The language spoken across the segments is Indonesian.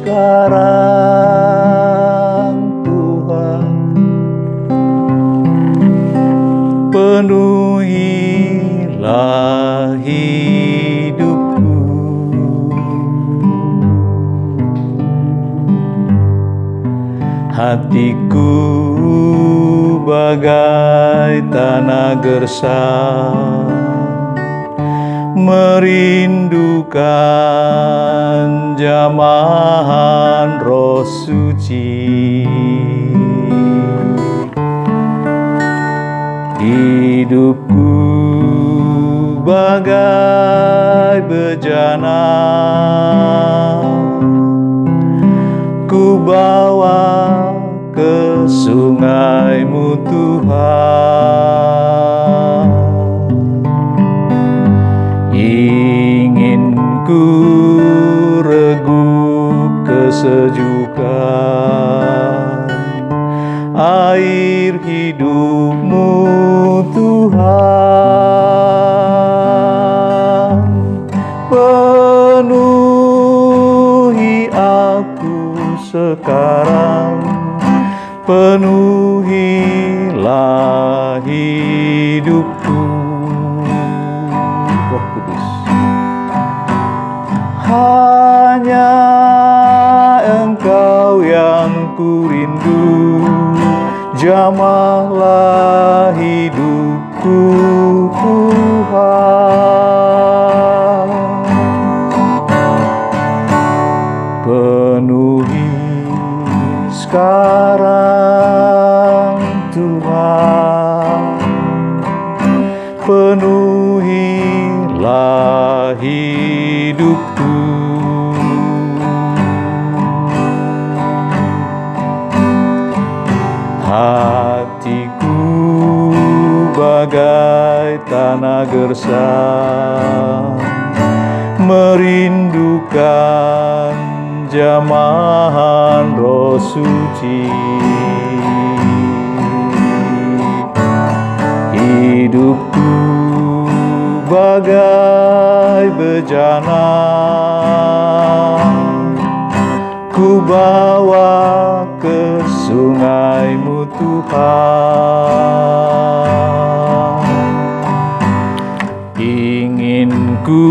sekarang Tuhan, penuhilah hidupku. Hatiku bagai tanah gersang, merindukan jamahan Roh Suci. Hidupku bagai bejana, ku bawa ke sungai-Mu Tuhan. Ingin ku reguk kesejukan air hidup-Mu Tuhan. Penuhi aku sekarang, penuhilah hidupku. Roh Kudus, hanya Engkau yang ku rindu, jamahlah hidupku Tuhan. Penuhi sekarang Tuhan, penuhilah hidupku. Hatiku bagai tanah gersang, merindukan jamahan Roh Suci. Hidupku bagai bejana, ku bawa ke sungai-Mu Tuhan. Ingin ku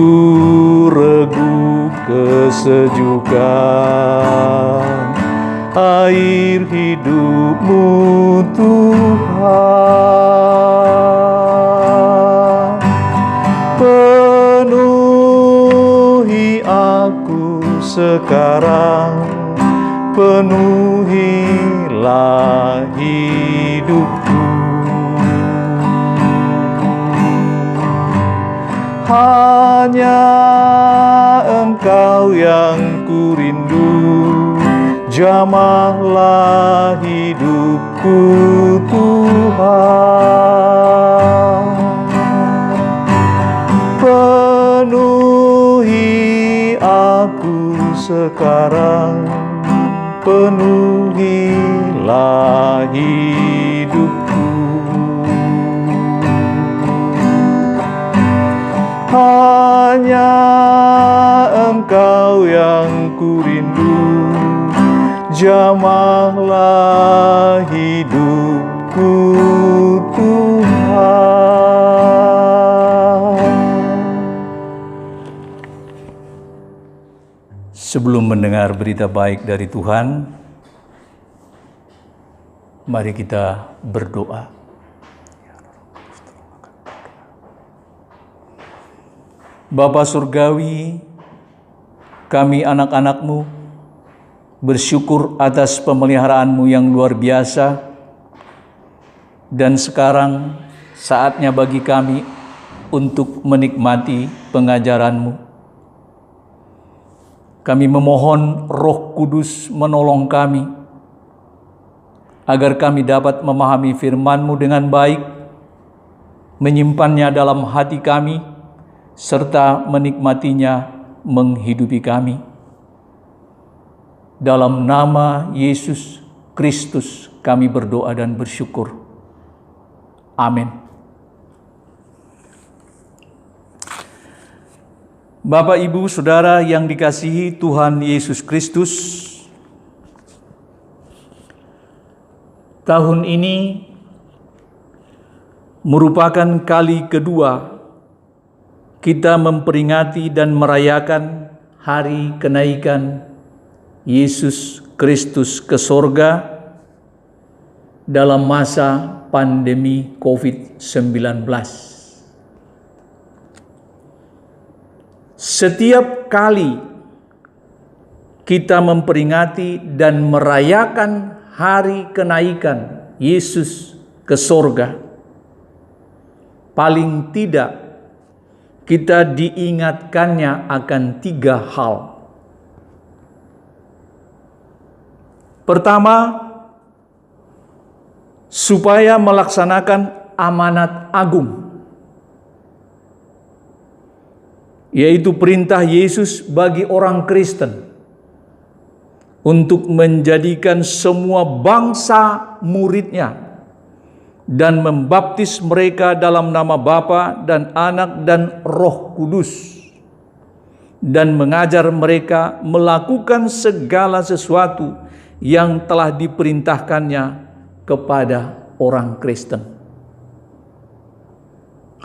reguk kesejukan air hidup-Mu Tuhan. Penuhi aku sekarang, penuhilah hidupku. Hanya Engkau yang ku rindu, jamahlah hidupku Tuhan. Penuhi aku sekarang, penuhilah hidupku. Hanya Engkau yang ku rindu, jamahlah hidupku Tuhan. Sebelum mendengar berita baik dari Tuhan, mari kita berdoa. Bapa Surgawi, kami anak-anak-Mu bersyukur atas pemeliharaan-Mu yang luar biasa, dan sekarang saatnya bagi kami untuk menikmati pengajaran-Mu. Kami memohon Roh Kudus menolong kami, agar kami dapat memahami firman-Mu dengan baik, menyimpannya dalam hati kami, serta menikmatinya menghidupi kami. Dalam nama Yesus Kristus kami berdoa dan bersyukur. Amin. Bapak, Ibu, Saudara yang dikasihi Tuhan Yesus Kristus, tahun ini merupakan kali kedua kita memperingati dan merayakan hari kenaikan Yesus Kristus ke sorga dalam masa pandemi COVID-19. Setiap kali kita memperingati dan merayakan hari kenaikan Yesus ke sorga, paling tidak kita diingatkannya akan 3 hal. Pertama, supaya melaksanakan amanat agung, yaitu perintah Yesus bagi orang Kristen untuk menjadikan semua bangsa muridnya dan membaptis mereka dalam nama Bapa dan Anak dan Roh Kudus, dan mengajar mereka melakukan segala sesuatu yang telah diperintahkannya kepada orang Kristen.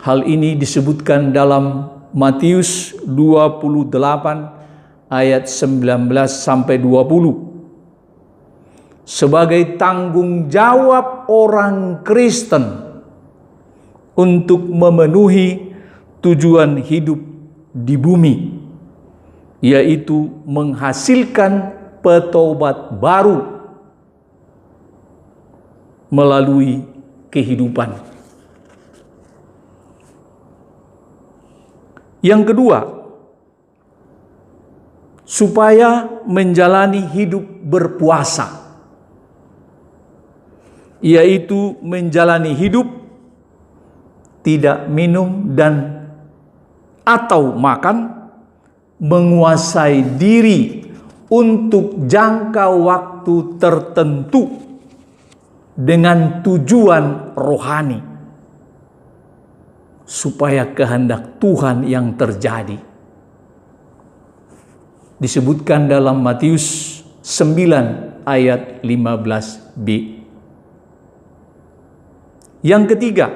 Hal ini disebutkan dalam Matius 28 ayat 19 sampai 20 sebagai tanggung jawab orang Kristen untuk memenuhi tujuan hidup di bumi, yaitu menghasilkan petobat baru melalui kehidupan. Yang kedua, supaya menjalani hidup berpuasa, yaitu menjalani hidup tidak minum dan atau makan, menguasai diri untuk jangka waktu tertentu dengan tujuan rohani, supaya kehendak Tuhan yang terjadi. Disebutkan dalam Matius 9 ayat 15b. Yang ketiga,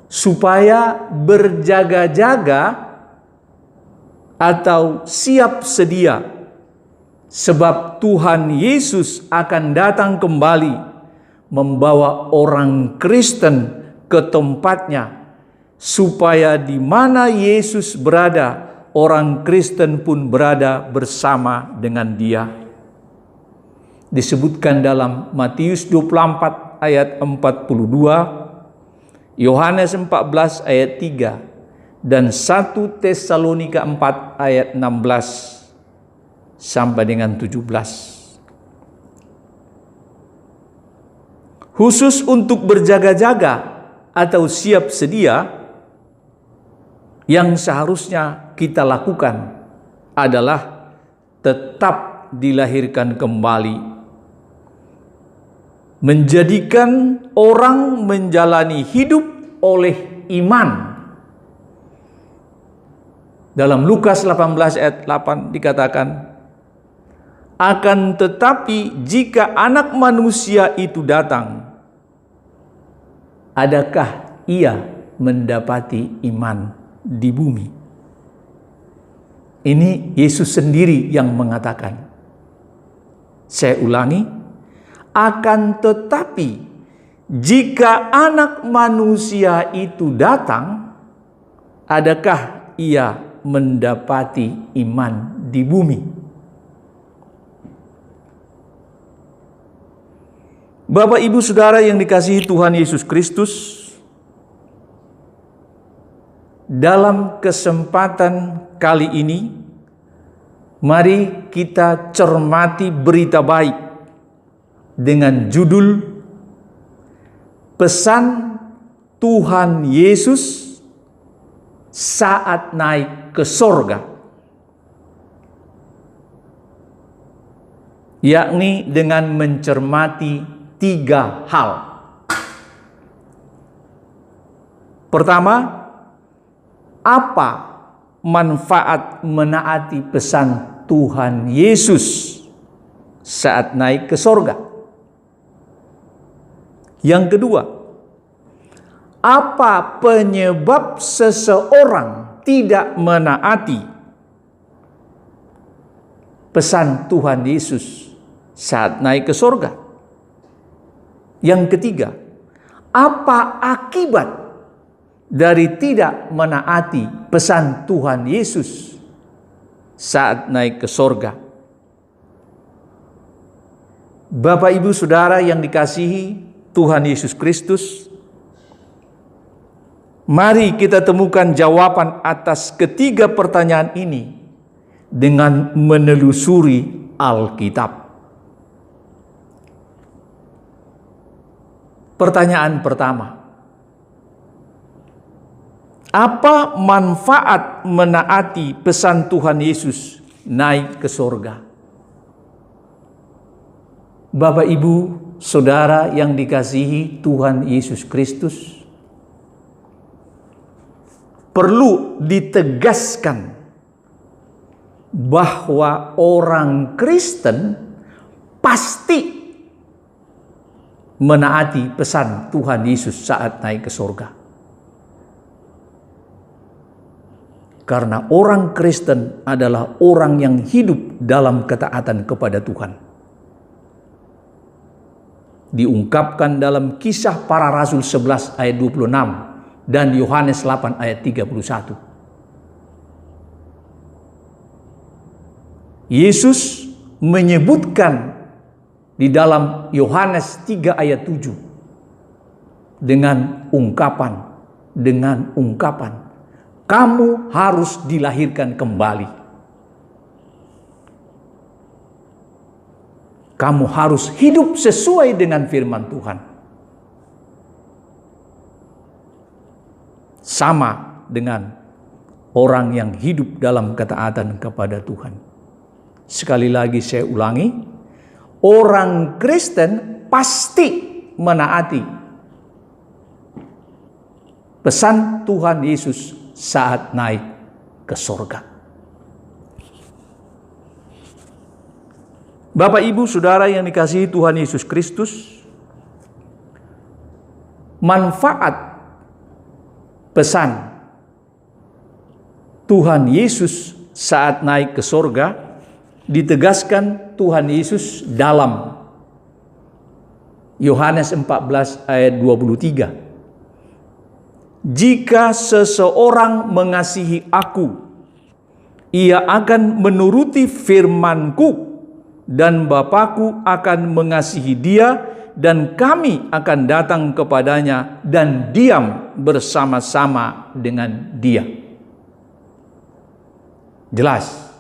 supaya berjaga-jaga atau siap sedia, sebab Tuhan Yesus akan datang kembali membawa orang Kristen ke tempatnya, supaya di mana Yesus berada, orang Kristen pun berada bersama dengan Dia. Disebutkan dalam Matius 24 ayat 42, Yohanes 14 ayat 3, dan 1 Tesalonika 4 ayat 16 sampai dengan 17. Khusus untuk berjaga-jaga atau siap sedia, yang seharusnya kita lakukan adalah tetap dilahirkan kembali, menjadikan orang menjalani hidup oleh iman. Dalam Lukas 18 ayat 8 dikatakan, akan tetapi jika Anak Manusia itu datang, adakah ia mendapati iman di bumi? Ini Yesus sendiri yang mengatakan. Saya ulangi, akan tetapi jika Anak Manusia itu datang, adakah ia mendapati iman di bumi? Bapak, Ibu, Saudara yang dikasihi Tuhan Yesus Kristus, dalam kesempatan kali ini, mari kita cermati berita baik dengan judul Pesan Tuhan Yesus saat naik ke sorga, yakni dengan mencermati 3 hal. Pertama, Apa manfaat menaati pesan Tuhan Yesus saat naik ke sorga? Yang kedua, apa penyebab seseorang tidak menaati pesan Tuhan Yesus saat naik ke sorga? Yang ketiga, apa akibat dari tidak menaati pesan Tuhan Yesus saat naik ke sorga? Bapak, Ibu, Saudara yang dikasihi Tuhan Yesus Kristus, mari kita temukan jawaban atas ketiga pertanyaan ini dengan menelusuri Alkitab. Pertanyaan pertama, apa manfaat menaati pesan Tuhan Yesus naik ke sorga? Bapak, Ibu, Saudara yang dikasihi Tuhan Yesus Kristus, perlu ditegaskan bahwa orang Kristen pasti menaati pesan Tuhan Yesus saat naik ke sorga. Karena orang Kristen adalah orang yang hidup dalam ketaatan kepada Tuhan. Diungkapkan dalam Kisah Para Rasul 11 ayat 26 dan Yohanes 8 ayat 31. Yesus menyebutkan di dalam Yohanes 3 ayat 7 dengan ungkapan, kamu harus dilahirkan kembali. Kamu harus hidup sesuai dengan firman Tuhan. Sama dengan orang yang hidup dalam ketaatan kepada Tuhan. Sekali lagi saya ulangi, orang Kristen pasti menaati pesan Tuhan Yesus saat naik ke sorga. Bapak, Ibu, Saudara yang dikasihi Tuhan Yesus Kristus, manfaat pesan Tuhan Yesus saat naik ke sorga ditegaskan Tuhan Yesus dalam Yohanes 14 ayat 23. Jika seseorang mengasihi aku, ia akan menuruti firman-Ku, dan Bapa-Ku akan mengasihi dia, dan kami akan datang kepadanya dan diam bersama-sama dengan dia. Jelas,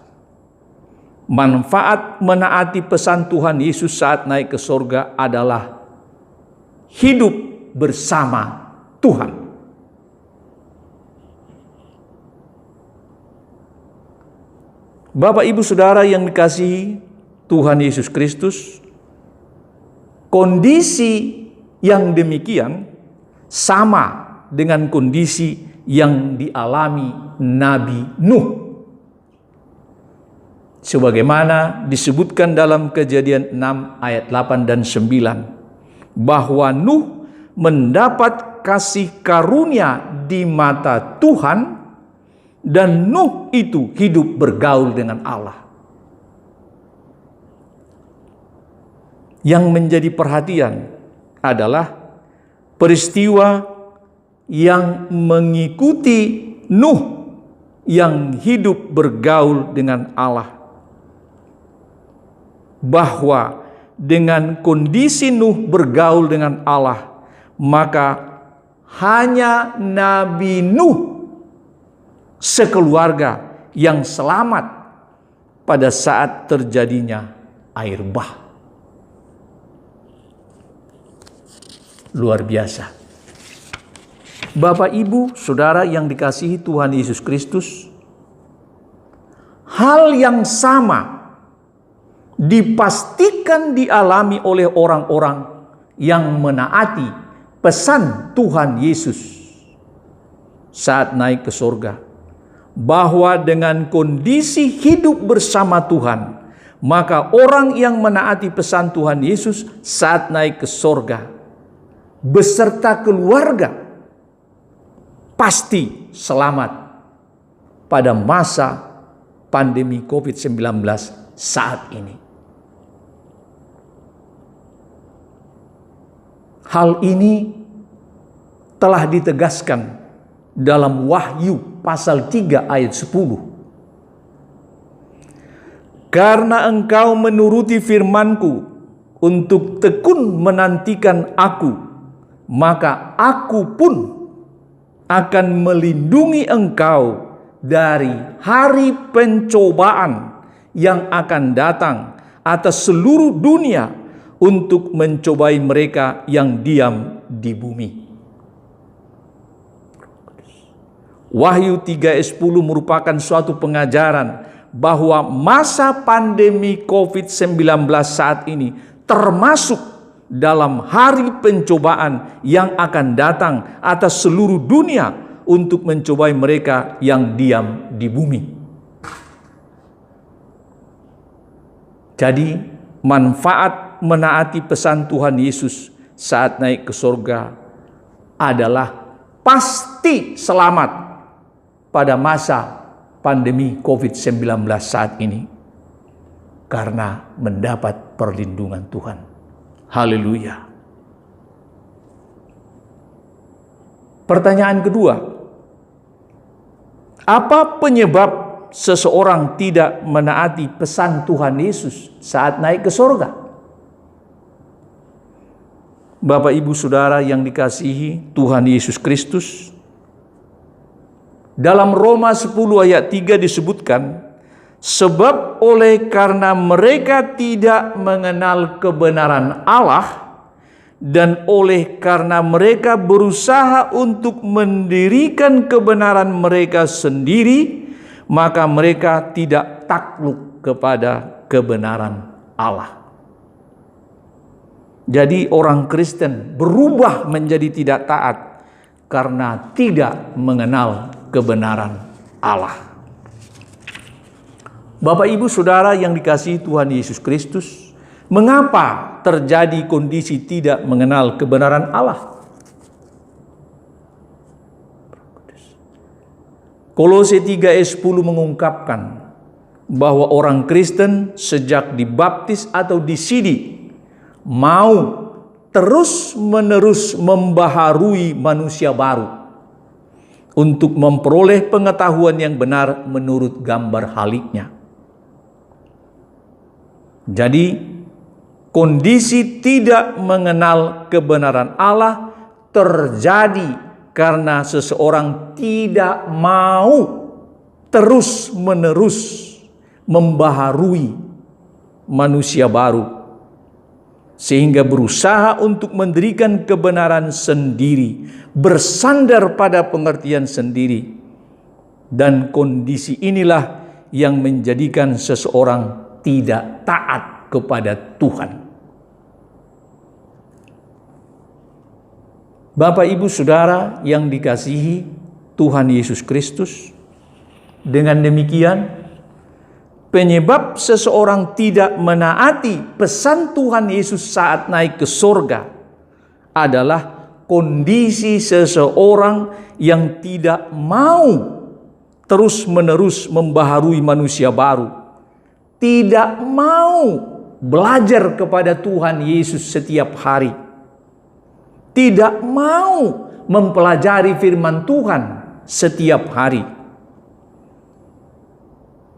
manfaat menaati pesan Tuhan Yesus saat naik ke sorga adalah hidup bersama Tuhan. Bapak, Ibu, Saudara yang dikasihi Tuhan Yesus Kristus, kondisi yang demikian sama dengan kondisi yang dialami Nabi Nuh. Sebagaimana disebutkan dalam Kejadian 6 ayat 8 dan 9, bahwa Nuh mendapat kasih karunia di mata Tuhan, dan Nuh itu hidup bergaul dengan Allah. Yang menjadi perhatian adalah peristiwa yang mengikuti Nuh yang hidup bergaul dengan Allah. Bahwa dengan kondisi Nuh bergaul dengan Allah, maka hanya Nabi Nuh sekeluarga yang selamat pada saat terjadinya air bah. Luar biasa. Bapak, Ibu, Saudara yang dikasihi Tuhan Yesus Kristus, hal yang sama dipastikan dialami oleh orang-orang yang menaati pesan Tuhan Yesus saat naik ke surga, bahwa dengan kondisi hidup bersama Tuhan, maka orang yang menaati pesan Tuhan Yesus saat naik ke sorga beserta keluarga pasti selamat pada masa pandemi COVID-19 saat ini. Hal ini telah ditegaskan dalam Wahyu pasal 3 ayat 10. Karena engkau menuruti firman-Ku untuk tekun menantikan Aku, maka Aku pun akan melindungi engkau dari hari pencobaan yang akan datang atas seluruh dunia untuk mencobai mereka yang diam di bumi. Wahyu 3 ayat 10 merupakan suatu pengajaran bahwa masa pandemi COVID-19 saat ini termasuk dalam hari pencobaan yang akan datang atas seluruh dunia untuk mencobai mereka yang diam di bumi. Jadi, manfaat menaati pesan Tuhan Yesus saat naik ke surga adalah pasti selamat pada masa pandemi COVID-19 saat ini karena mendapat perlindungan Tuhan. Haleluya. Pertanyaan kedua, apa penyebab seseorang tidak menaati pesan Tuhan Yesus saat naik ke surga? Bapak, Ibu, Saudara yang dikasihi Tuhan Yesus Kristus, dalam Roma 10 ayat 3 disebutkan, sebab oleh karena mereka tidak mengenal kebenaran Allah dan oleh karena mereka berusaha untuk mendirikan kebenaran mereka sendiri, maka mereka tidak takluk kepada kebenaran Allah. Jadi orang Kristen berubah menjadi tidak taat karena tidak mengenal kebenaran Allah. Bapak, Ibu, Saudara yang dikasihi Tuhan Yesus Kristus, mengapa terjadi kondisi tidak mengenal kebenaran Allah? Kolose 3 ayat 10 mengungkapkan bahwa orang Kristen sejak dibaptis atau disidi mau terus-menerus membaharui manusia baru untuk memperoleh pengetahuan yang benar menurut gambar haliknya. Jadi, kondisi tidak mengenal kebenaran Allah terjadi karena seseorang tidak mau terus-menerus membaharui manusia baru, sehingga berusaha untuk mendirikan kebenaran sendiri, bersandar pada pengertian sendiri. Dan kondisi inilah yang menjadikan seseorang tidak taat kepada Tuhan. Bapak, Ibu, Saudara yang dikasihi Tuhan Yesus Kristus, dengan demikian penyebab seseorang tidak menaati pesan Tuhan Yesus saat naik ke surga adalah kondisi seseorang yang tidak mau terus-menerus membaharui manusia baru, tidak mau belajar kepada Tuhan Yesus setiap hari, tidak mau mempelajari firman Tuhan setiap hari,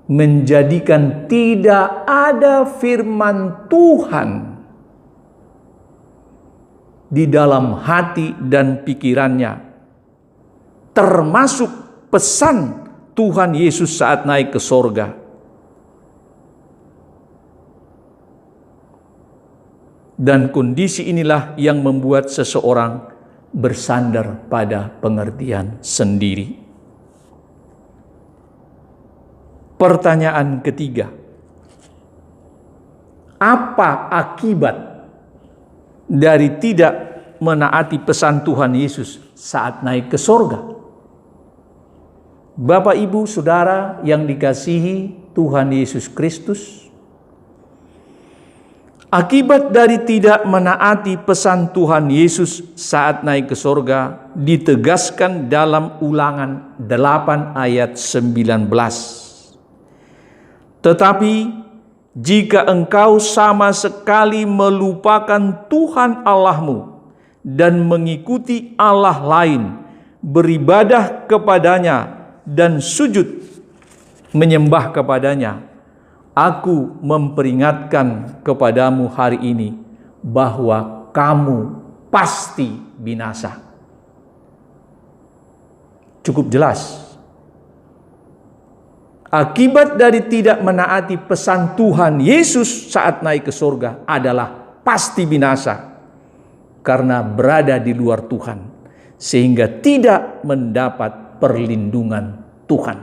menjadikan tidak ada firman Tuhan di dalam hati dan pikirannya, termasuk pesan Tuhan Yesus saat naik ke sorga. Dan kondisi inilah yang membuat seseorang bersandar pada pengertian sendiri. Pertanyaan ketiga, apa akibat dari tidak menaati pesan Tuhan Yesus saat naik ke sorga? Bapak, Ibu, Saudara yang dikasihi Tuhan Yesus Kristus, akibat dari tidak menaati pesan Tuhan Yesus saat naik ke sorga ditegaskan dalam Ulangan 8 ayat 19. Tetapi jika engkau sama sekali melupakan Tuhan Allahmu dan mengikuti Allah lain, beribadah kepadanya dan sujud menyembah kepadanya, aku memperingatkan kepadamu hari ini bahwa kamu pasti binasa. Cukup jelas. Akibat dari tidak menaati pesan Tuhan Yesus saat naik ke surga adalah pasti binasa, karena berada di luar Tuhan, sehingga tidak mendapat perlindungan Tuhan.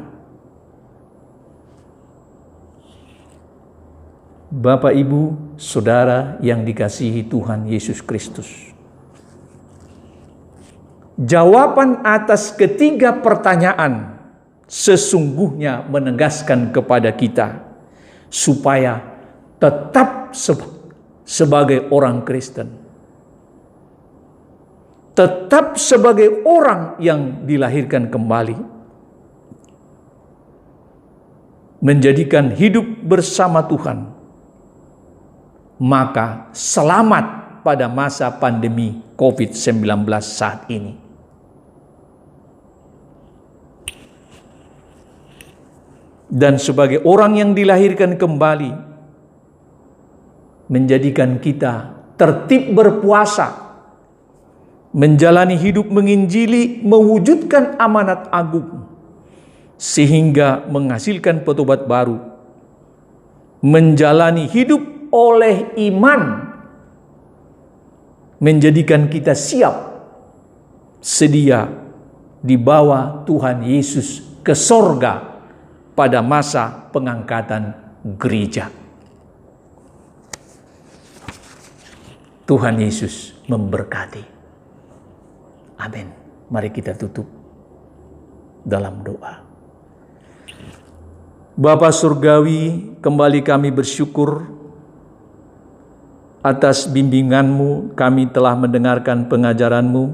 Bapak, Ibu, Saudara yang dikasihi Tuhan Yesus Kristus, jawaban atas ketiga pertanyaan sesungguhnya menegaskan kepada kita supaya tetap sebagai orang Kristen, tetap sebagai orang yang dilahirkan kembali, menjadikan hidup bersama Tuhan, maka selamat pada masa pandemi COVID-19 saat ini. Dan sebagai orang yang dilahirkan kembali, menjadikan kita tertib berpuasa, menjalani hidup menginjili, mewujudkan amanat agung, sehingga menghasilkan petobat baru, menjalani hidup oleh iman, menjadikan kita siap sedia dibawa Tuhan Yesus ke sorga pada masa pengangkatan gereja. Tuhan Yesus memberkati. Amin. Mari kita tutup dalam doa. Bapa Surgawi, kembali kami bersyukur atas bimbingan-Mu. Kami telah mendengarkan pengajaran-Mu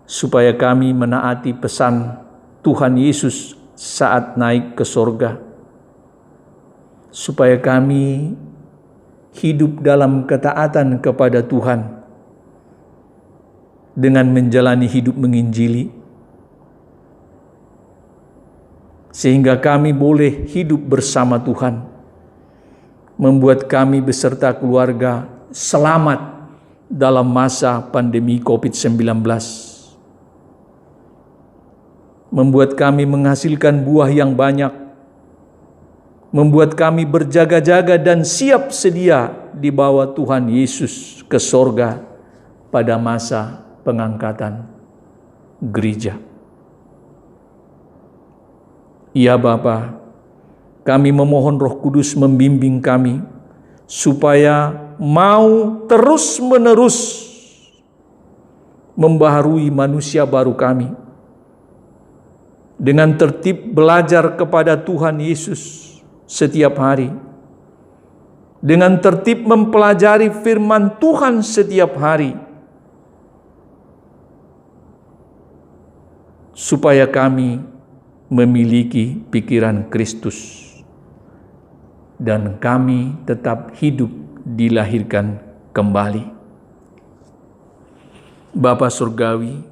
supaya kami menaati pesan Tuhan Yesus saat naik ke sorga, supaya kami hidup dalam ketaatan kepada Tuhan dengan menjalani hidup menginjili, sehingga kami boleh hidup bersama Tuhan, membuat kami beserta keluarga selamat dalam masa pandemi COVID-19, membuat kami menghasilkan buah yang banyak, membuat kami berjaga-jaga dan siap sedia dibawa Tuhan Yesus ke sorga pada masa pengangkatan gereja. Ya Bapa, kami memohon Roh Kudus membimbing kami supaya mau terus-menerus membaharui manusia baru kami, dengan tertib belajar kepada Tuhan Yesus setiap hari, dengan tertib mempelajari firman Tuhan setiap hari, supaya kami memiliki pikiran Kristus dan kami tetap hidup dilahirkan kembali. Bapa Surgawi,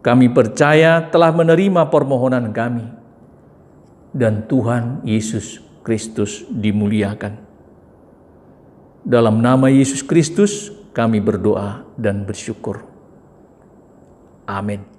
kami percaya telah menerima permohonan kami dan Tuhan Yesus Kristus dimuliakan. Dalam nama Yesus Kristus kami berdoa dan bersyukur. Amin.